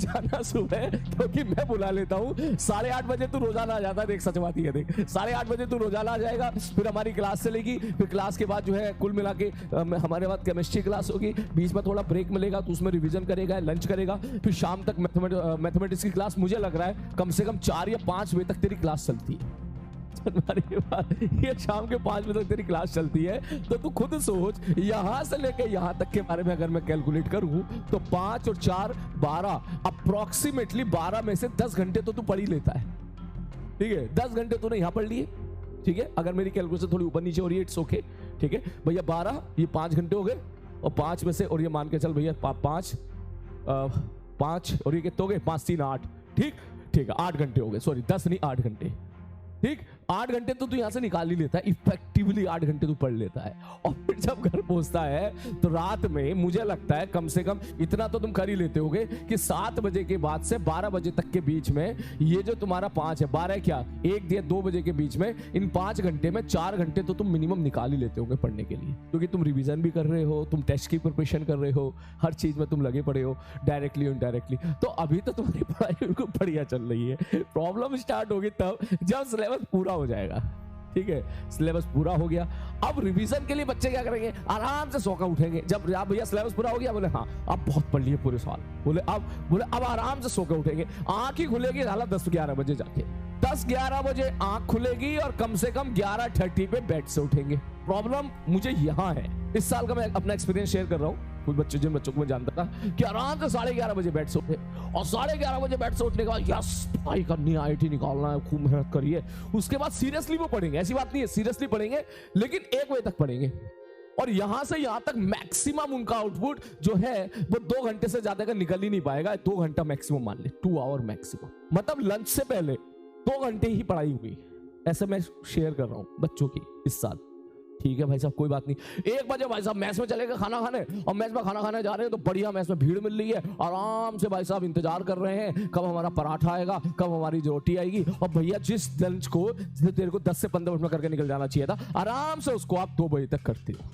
जाना सुबह, क्योंकि मैं बुला लेता हूँ। 8:30 बजे तू रोजाना आ जाता है। देख सच बात ही है, देख 8:30 बजे तू रोजाना आ जाएगा, फिर हमारी क्लास चलेगी, फिर क्लास के बाद जो है कुल मिला के हमारे बाद केमिस्ट्री क्लास होगी, बीच में थोड़ा ब्रेक मिलेगा तो उसमें रिवीजन करेगा, लंच करेगा, फिर शाम तक मैथमेटिक्स की क्लास। मुझे लग रहा है कम से कम 4 या 5 बजे तक तेरी क्लास चलती है। ये शाम के 5 बजे तक तेरी क्लास चलती है, तो तू खुद सोच यहां से लेके यहां तक के बारे में अगर मैं कैलकुलेट करूं तो 5 और 4 12, अप्रोक्सीमेटली 12 में से 10 घंटे तो तू पढ़ ही लेता है। ठीक है, 10 घंटे तूने यहां पढ़ लिए। ठीक है, अगर मेरी कैलकुलेशन थोड़ी ऊपर नीचे हो रही है इट्स ओके। ठीक है भैया, 12 ये 5 घंटे हो गए, और 5 में से, और ये मान के चल भैया 5 और ये कितने हो गए, 5 3 8। ठीक है, 8 घंटे हो गए, सॉरी 10 नहीं 8 घंटे। ठीक, 8 घंटे तो तू यहां से निकाल ही लेता है, इफेक्टिवली 8 घंटे तू पढ़ लेता है। और फिर जब घर पहुंचता है तो रात में मुझे लगता है कम से कम इतना तो तुम कर ही लेते होगे कि 7 बजे के बाद से 12 बजे तक के बीच में ये जो तुम्हारा 5 है, 12 क्या 1 या 2 बजे के बीच में, इन 5 घंटे में 4 घंटे तो तुम मिनिमम निकाल ही लेते होगे पढ़ने के लिए, क्योंकि तुम रिवीजन भी कर रहे हो, तुम टेस्ट की प्रिपरेशन कर रहे हो, हर चीज में तुम लगे पड़े हो, डायरेक्टली और इनडायरेक्टली। तो अभी तो तुम्हारी पढ़ाई बिल्कुल बढ़िया चल रही है। प्रॉब्लम स्टार्ट होगी तब जब सिलेबस पूरा हो जाएगा। ठीक है, सिलेबस पूरा हो गया, अब रिवीजन के लिए बच्चे क्या करेंगे, आराम से सो कर उठेंगे। जब आप भैया सिलेबस पूरा हो गया, बोले हाँ अब बहुत पढ़ लिए पूरे साल, बोले अब आराम से सो कर उठेंगे। आंख ही खुलेगी साला 10-11 बजे जाके, 10-11 बजे आंख खुलेगी और कम से कम 11:30 पे बेड से उठेंगे। प्रॉब्लम मुझे यहाँ है, इस साल का मैं अपना एक्सपीरियंस शेयर कर रहा हूँ। कुछ बच्चे, जिन बच्चों को मैं जानता था कि आराम से 11:30 बजे बेड से उठे, और 11:30 बजे बेड से उठने के बाद यस पढ़ाई करनी है, IIT निकालना है, खूब मेहनत करिए। उसके बाद सीरियसली वो पढ़ेंगे, ऐसी बात नहीं है, सीरियसली पढ़ेंगे, लेकिन 1 बजे तक पढ़ेंगे। और यहां से यहां तक मैक्सिमम उनका आउटपुट जो है वो 2 घंटे से ज्यादा का निकल ही नहीं पाएगा। 2 घंटा मैक्सिमम मान ले, 2 आवर मैक्सिमम, मतलब लंच से पहले 2 घंटे ही पढ़ाई हुई। ऐसे मैं शेयर कर रहा हूं बच्चों की इस साल। ठीक है भाई साहब, कोई बात नहीं। 1 बजे भाई साहब मैस में चलेगा खाना खाने, और मैस में खाना खाने जा रहे हैं तो बढ़िया मैस में भीड़ मिल रही है, आराम से भाई साहब इंतजार कर रहे हैं कब हमारा पराठा आएगा, कब हमारी रोटी आएगी। और भैया जिस लंच को तेरे को 10 से 15 मिनट में करके निकल जाना चाहिए था, आराम से उसको आप 2 बजे तक करते हो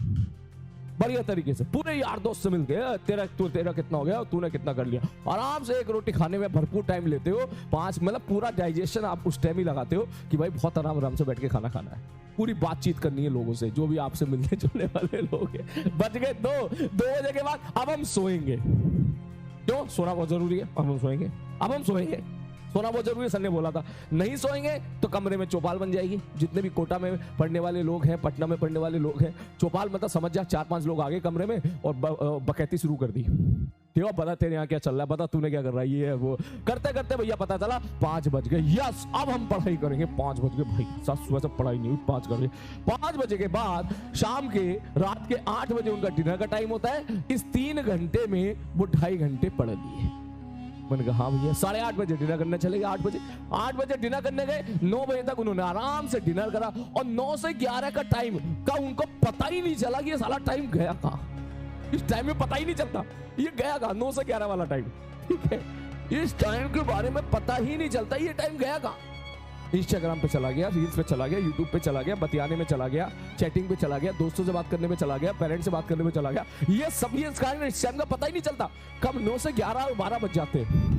बढ़िया तरीके से, पूरे यार दोस्त से मिलते हैं। तेरा कितना हो गया, तूने कितना कर लिया, आराम से 1 रोटी खाने में भरपूर टाइम लेते हो। 5 मतलब पूरा डाइजेशन आप उस टाइम ही लगाते हो कि भाई बहुत आराम से बैठ के खाना खाना है, पूरी बातचीत करनी है लोगों से, जो भी आपसे मिलने जुलने वाले लोग हैं। बच गए 2 बजे के बाद अब हम सोएंगे। क्यों? सोना बहुत जरूरी है, अब हम सोएंगे, अब हम सोएंगे, सोना बहुत जरूरी है। सर ने बोला था नहीं सोएंगे तो कमरे में चौपाल बन जाएगी। जितने भी कोटा में पढ़ने वाले लोग हैं, पटना में पढ़ने वाले लोग हैं, चौपाल मतलब समझ जा 4-5 लोग आ गए कमरे में और बकैती शुरू कर दी। ठीक है, बता तेरे यहाँ क्या चल रहा है, बता तूने क्या कर रहा है, ये है वो। करते करते भैया पता चला 5 बज गए। यस, अब हम पढ़ाई करेंगे। 5 बज गए भाई साहब, सुबह से पढ़ाई नहीं हुई, 5 कर गए। 5 बजे के बाद शाम के रात के 8 बजे उनका डिनर का टाइम होता है। इस 3 घंटे में वो 2.5 घंटे पढ़ लिए। मैंने कहा हाँ भैया, 8:30 बजे डिनर करने चले गए। 8 बजे डिनर करने गए, 9 बजे तक उन्होंने आराम से डिनर करा, और 9 से 11 का टाइम का उनको पता ही नहीं चला कि ये साला टाइम गया कहाँ। इस टाइम में पता ही नहीं चलता ये गया कहाँ, 9 से 11 वाला टाइम। ठीक है, इस टाइम के बारे में पता ही नहीं चलता ये टाइम गया कहाँ। इंस्टाग्राम पे चला गया, रील्स पे चला गया, यूट्यूब पे चला गया, बतियाने में चला गया, चैटिंग पे चला गया, दोस्तों से बात करने में चला गया, पेरेंट्स से बात करने में चला गया। ये सब इस टाइम का पता ही नहीं चलता कब 9 से 11 और 12 बज जाते हैं।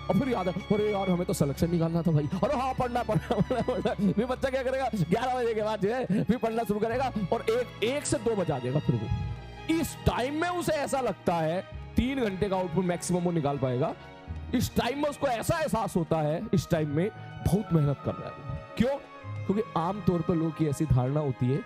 और फिर याद है, अरे यार हमें तो सिलेक्शन निकालना था भाई, अरे हाँ पढ़ना। फिर बच्चा क्या करेगा, 11 बजे के बाद जो है फिर पढ़ना शुरू करेगा, और 1 से 2 बजा देगा। फिर वो इस टाइम में उसे ऐसा लगता है 3 घंटे का आउटपुट मैक्सिमम वो निकाल पाएगा। इस टाइम में उसको ऐसा एहसास होता है इस टाइम में बहुत मेहनत कर रहा है। क्यों? क्योंकि आमतौर पर लोगों की ऐसी धारणा होती है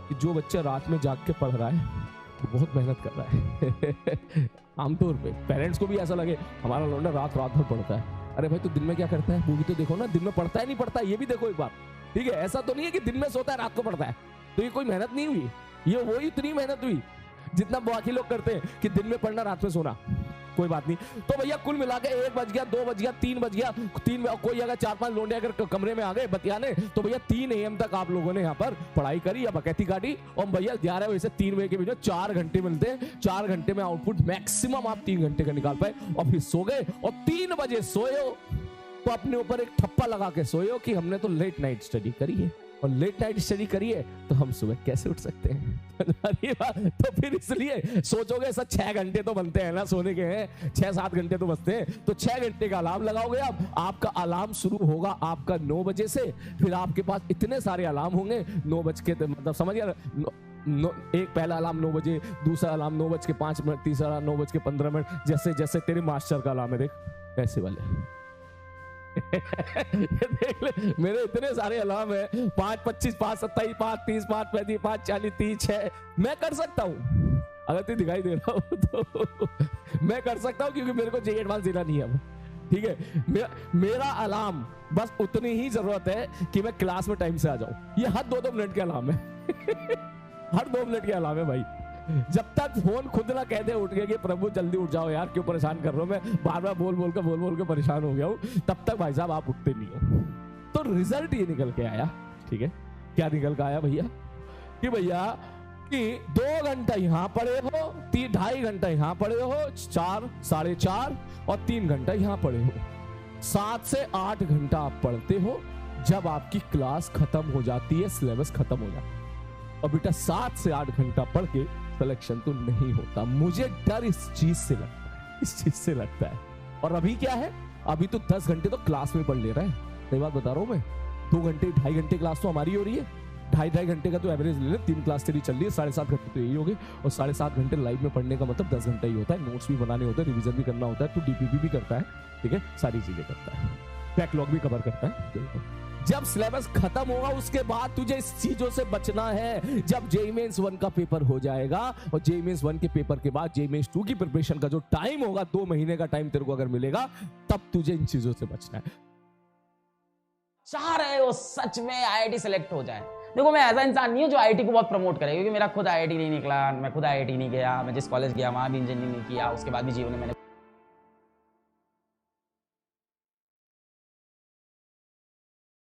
कि जो बच्चा रात में जाग के पढ़ रहा है वो बहुत मेहनत कर रहा है। आमतौर पे पेरेंट्स को भी ऐसा लगे हमारा लौंडा रात भर पढ़ता है। अरे भाई, तो दिन में क्या करता है वो भी तो देखो ना, दिन में पढ़ता है नहीं पढ़ता है ये भी देखो एक बार। ठीक है, ऐसा तो नहीं है कि दिन में सोता है रात को पढ़ता है, तो ये कोई मेहनत नहीं हुई, ये वो इतनी मेहनत हुई जितना बाकी लोग करते हैं कि दिन में पढ़ना रात में सोना। कोई बात नहीं। तो भैया कुल मिला के 1 बज गया, 2 बज गया, 3 बज गया, 3 कोई अगर 4-5 लोंडे अगर कमरे में आ गए बतियाने, तो भैया 3 AM तक आप लोगों ने यहाँ पर पढ़ाई करी या बकैती काटी। और भैया 11 बजे से 3 बजे के बीच में 4 घंटे मिलते हैं। 4 घंटे में आउटपुट मैक्सिमम आप 3 घंटे का निकाल पाए, और फिर सो गए। और 3 बजे सोए हो तो अपने ऊपर एक ठप्पा लगा के सोए हो कि हमने तो लेट नाइट स्टडी करी है। और लेट नाइट स्टडी करिए तो हम सुबह कैसे उठ सकते हैं? तो फिर इसलिए सोचोगे सर 6 घंटे तो बनते हैं ना सोने के, हैं 6-7 घंटे तो बचते हैं, तो 6 घंटे का अलार्म लगाओगे आप, आपका अलार्म शुरू होगा आपका 9 बजे से, फिर आपके पास इतने सारे अलार्म होंगे 9 बज के, मतलब समझिए एक पहला अलार्म 9 बजे, दूसरा अलार्म 9:05, तीसरा अलार्म 9:15, जैसे जैसे तेरे मास्टर का अलार्म है देख ऐसे वाले। देख ले मेरे इतने सारे अलार्म है, 5:25, 5:27, 5:30, 5:35, 5:40, 30, 6 मैं कर सकता हूं। अगर तू दिखाई दे रहा हो तो मैं कर सकता हूं, क्योंकि मेरे को जेईई एडवांस देना नहीं है अब, ठीक है। मेरा अलार्म बस उतनी ही जरूरत है कि मैं क्लास में टाइम से आ जाऊं। ये हर 2-2 मिनट के अलार्म है हर 2 मिनट के अलार्म है भाई। जब तक फोन खुद ना कह दे उठ गया कि प्रभु जल्दी उठ जाओ यार, क्यों परेशान कर रहा हूं, मैं बार बार बोल के परेशान हो गया हूं, तब तक भाई साहब आप उठते नहीं हो। तो रिजल्ट ये निकल के आया, ठीक है। क्या निकल के आया भैया कि 2 घंटा यहां पढ़े हो, 2.5 घंटा यहां पढ़े हो, 4, 4.5 और 3 घंटा यहां पढ़े हो। 7 से 8 घंटा आप पढ़ते हो जब आपकी क्लास खत्म हो जाती है, सिलेबस खत्म हो जाता है। और बेटा 7 से 8 घंटा पढ़ के सिलेक्शन तो नहीं होता। मुझे डर इस चीज से लगता है, और अभी क्या है, अभी तो 10 घंटे तो क्लास में पढ़ ले रहा है। सही बात बता रहा हूं मैं, 2 घंटे 2.5 घंटे क्लास तो हमारी हो रही है, 2.5 घंटे का तो एवरेज ले ले, 3 क्लास तेरी चल रही है, 7.5 घंटे तो यही हो गए, और 7.5 घंटे लाइव में पढ़ने का मतलब 10 घंटा ही होता है। नोट्स भी बनाने होते हैं, रिवीजन भी करना होता है, तो डीपीपी भी करता है, ठीक है, सारी चीजें करता है, बैकलॉग भी कवर करता है। जब सिलेबस खत्म होगा उसके बाद तुझे इस चीजों से बचना है। जब जेईई मेंस 1 का पेपर हो जाएगा, और जेईई मेंस 1 के पेपर के बाद जेईई मेंस 2 की प्रिपरेशन का जो टाइम होगा, 2 महीने का टाइम तेरे को अगर मिलेगा, तब तुझे इन चीजों से बचना है। चाह रहे हो सच में आईआईटी सेलेक्ट हो जाए? देखो, मैं ऐसा इंसान नहीं हूं जो आईआईटी को बहुत प्रमोट करे, क्योंकि मेरा खुद आईआईटी नहीं निकला, मैं खुद आईआईटी नहीं गया, मैं जिस कॉलेज गया वहां भी इंजीनियरिंग नहीं किया, उसके बाद भी जीवन में मैंने